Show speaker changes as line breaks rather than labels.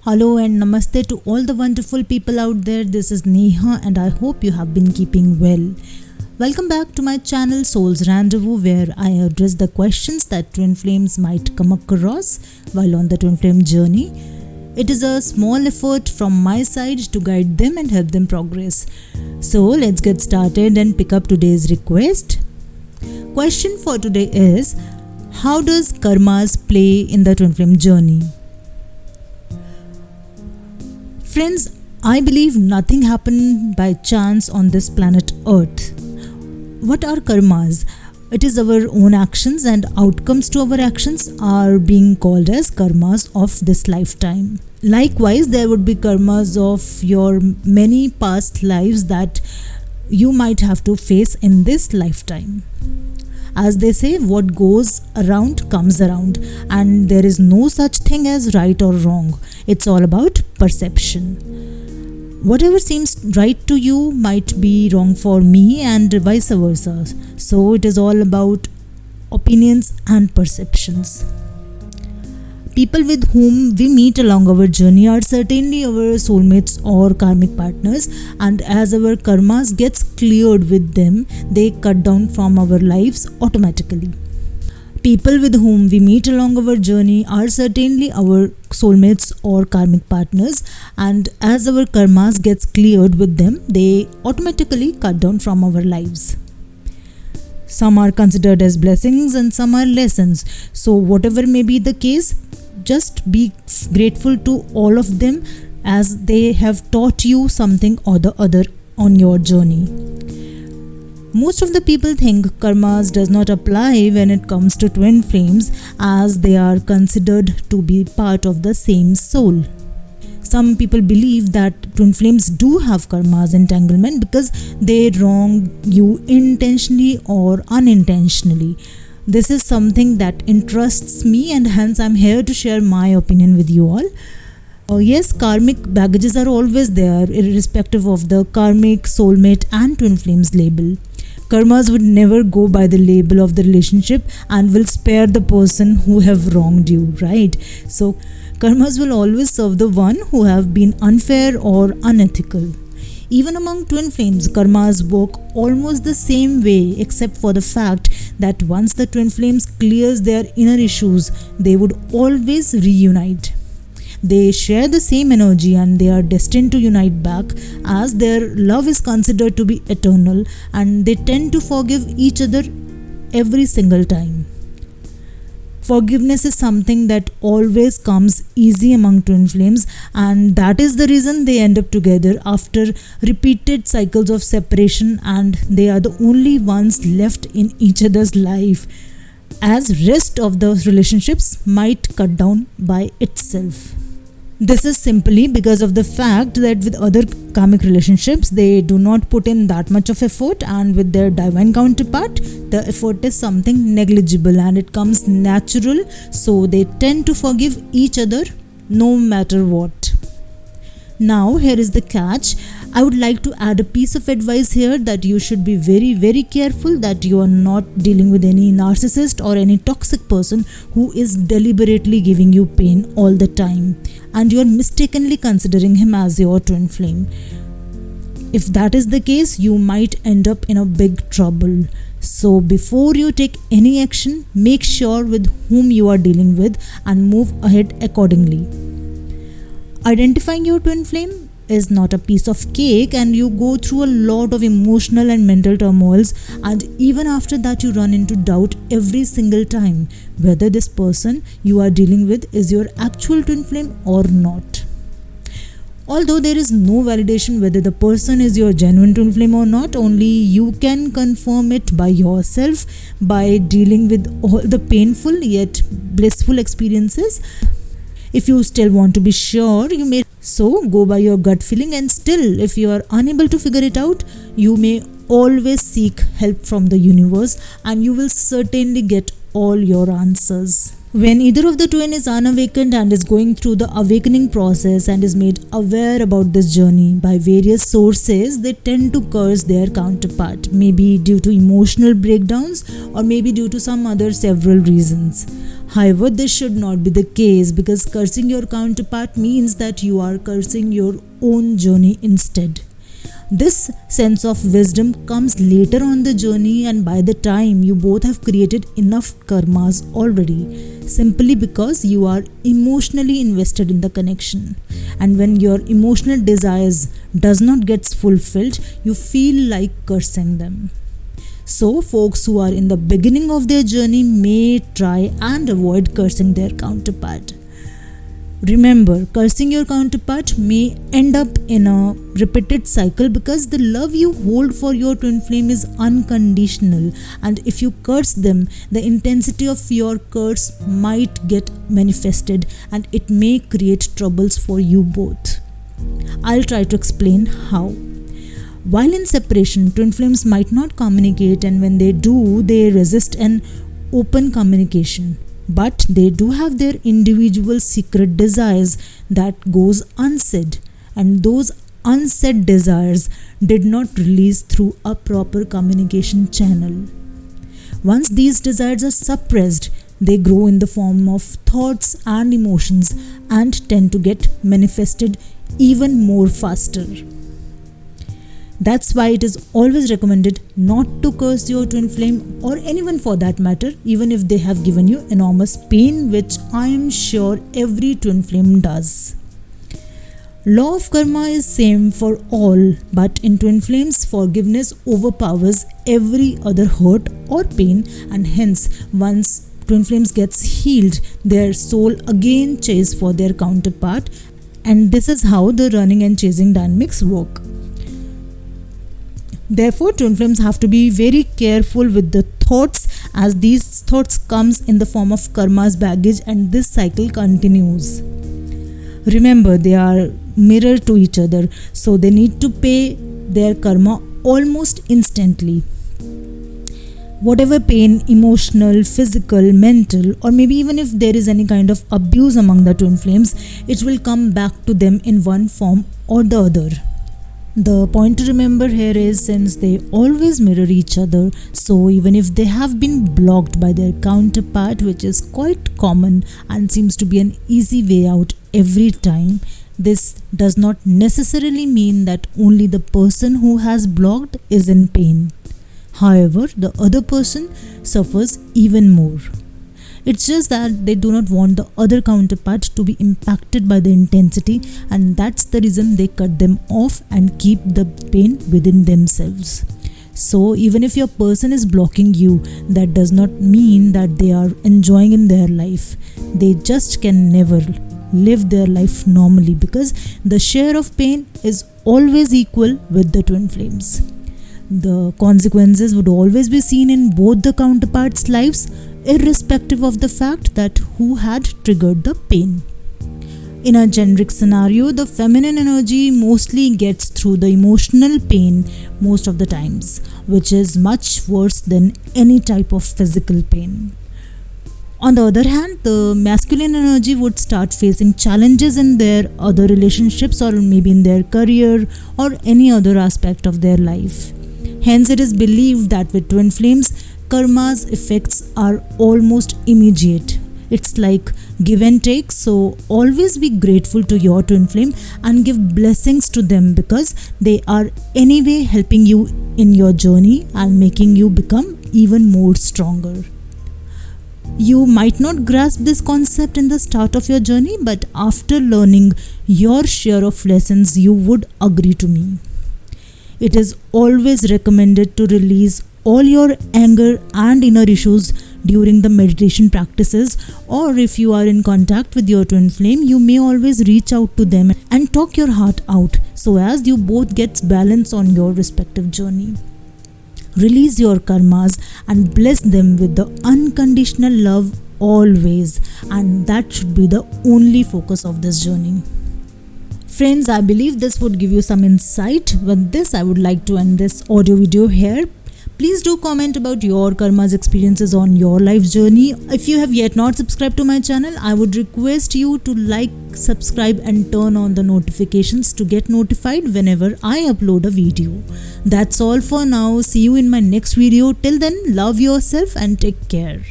Hello and namaste to all the wonderful people out there. This is Neha and I hope you have been keeping well. Welcome back to my channel Soul's Rendezvous, where I address the questions that twin flames might come across while on the twin flame journey. It is a small effort from my side to guide them and help them progress. So let's get started and pick up today's request. Question for today is, how does karmas play in the twin flame journey? Friends, I believe nothing happened by chance on this planet Earth. What are karmas? It is our own actions, and outcomes to our actions are being called as karmas of this lifetime. Likewise, there would be karmas of your many past lives that you might have to face in this lifetime. As they say, what goes around comes around, and there is no such thing as right or wrong. It's all about perception. Whatever seems right to you might be wrong for me, and vice versa. So it is all about opinions and perceptions. People with whom we meet along our journey are certainly our soulmates or karmic partners, and as our karmas gets cleared with them, they cut down from our lives automatically. People with whom we meet along our journey are certainly our soulmates or karmic partners, and as our karmas gets cleared with them, they automatically cut down from our lives. Some are considered as blessings and some are lessons. So whatever may be the case, just be grateful to all of them, as they have taught you something or the other on your journey. Most of the people think karmas does not apply when it comes to twin flames, as they are considered to be part of the same soul. Some people believe that twin flames do have karma's entanglement because they wrong you intentionally or unintentionally. This is something that interests me, and hence I'm here to share my opinion with you all. Yes, karmic baggages are always there, irrespective of the karmic, soulmate and twin flames label. Karmas would never go by the label of the relationship and will spare the person who have wronged you, right? So karmas will always serve the one who have been unfair or unethical. Even among twin flames, karmas work almost the same way, except for the fact that once the twin flames clears their inner issues, they would always reunite. They share the same energy and they are destined to unite back, as their love is considered to be eternal, and they tend to forgive each other every single time. Forgiveness is something that always comes easy among twin flames, and that is the reason they end up together after repeated cycles of separation, and they are the only ones left in each other's life, as rest of the relationships might cut down by itself. This is simply because of the fact that with other karmic relationships, they do not put in that much of effort, and with their divine counterpart, the effort is something negligible and it comes natural, so they tend to forgive each other no matter what. Now, here is the catch. I would like to add a piece of advice here, that you should be very careful that you are not dealing with any narcissist or any toxic person who is deliberately giving you pain all the time, and you are mistakenly considering him as your twin flame. If that is the case, you might end up in a big trouble. So before you take any action, make sure with whom you are dealing with and move ahead accordingly. Identifying your twin flame is not a piece of cake, and you go through a lot of emotional and mental turmoils, and even after that you run into doubt every single time whether this person you are dealing with is your actual twin flame or not. Although there is no validation whether the person is your genuine twin flame or not, only you can confirm it by yourself by dealing with all the painful yet blissful experiences. If you still want to be sure, you may so go by your gut feeling, and still if you are unable to figure it out, you may always seek help from the universe, and you will certainly get all your answers. When either of the twin is unawakened and is going through the awakening process and is made aware about this journey by various sources, they tend to curse their counterpart, maybe due to emotional breakdowns or maybe due to some other several reasons. However, this should not be the case, because cursing your counterpart means that you are cursing your own journey instead. This sense of wisdom comes later on the journey, and by the time you both have created enough karmas already, simply because you are emotionally invested in the connection. And when your emotional desires does not get fulfilled, you feel like cursing them. So, folks who are in the beginning of their journey may try and avoid cursing their counterpart. Remember, cursing your counterpart may end up in a repeated cycle, because the love you hold for your twin flame is unconditional, and if you curse them, the intensity of your curse might get manifested and it may create troubles for you both. I'll try to explain how. While in separation, twin flames might not communicate, and when they do, they resist an open communication. But they do have their individual secret desires that goes unsaid, and those unsaid desires did not release through a proper communication channel. Once these desires are suppressed, they grow in the form of thoughts and emotions and tend to get manifested even more faster. That's why it is always recommended not to curse your twin flame, or anyone for that matter, even if they have given you enormous pain, which I am sure every twin flame does. Law of karma is same for all, but in twin flames, forgiveness overpowers every other hurt or pain, and hence once twin flames gets healed, their soul again chase for their counterpart, and this is how the running and chasing dynamics work. Therefore, twin flames have to be very careful with the thoughts, as these thoughts comes in the form of karma's baggage, and this cycle continues. Remember, they are mirror to each other, so they need to pay their karma almost instantly. Whatever pain, emotional, physical, mental, or maybe even if there is any kind of abuse among the twin flames, it will come back to them in one form or the other. The point to remember here is, since they always mirror each other, so even if they have been blocked by their counterpart, which is quite common and seems to be an easy way out every time, this does not necessarily mean that only the person who has blocked is in pain. However, the other person suffers even more. It's just that they do not want the other counterpart to be impacted by the intensity, and that's the reason they cut them off and keep the pain within themselves. So even if your person is blocking you, that does not mean that they are enjoying in their life. They just can never live their life normally, because the share of pain is always equal with the twin flames. The consequences would always be seen in both the counterparts' lives, irrespective of the fact that who had triggered the pain. In a generic scenario, the feminine energy mostly gets through the emotional pain most of the times, which is much worse than any type of physical pain. On the other hand, the masculine energy would start facing challenges in their other relationships, or maybe in their career or any other aspect of their life. Hence, it is believed that with twin flames, karma's effects are almost immediate. It's like give and take, so always be grateful to your twin flame and give blessings to them, because they are anyway helping you in your journey and making you become even more stronger. You might not grasp this concept in the start of your journey, but after learning your share of lessons, you would agree to me. It is always recommended to release all your anger and inner issues during the meditation practices, or if you are in contact with your twin flame, you may always reach out to them and talk your heart out, so as you both get balance on your respective journey. Release your karmas and bless them with the unconditional love always, and that should be the only focus of this journey. Friends, I believe this would give you some insight. With this, I would like to end this audio video here. Please do comment about your karma's experiences on your life journey. If you have yet not subscribed to my channel, I would request you to like, subscribe and turn on the notifications to get notified whenever I upload a video. That's all for now. See you in my next video. Till then, love yourself and take care.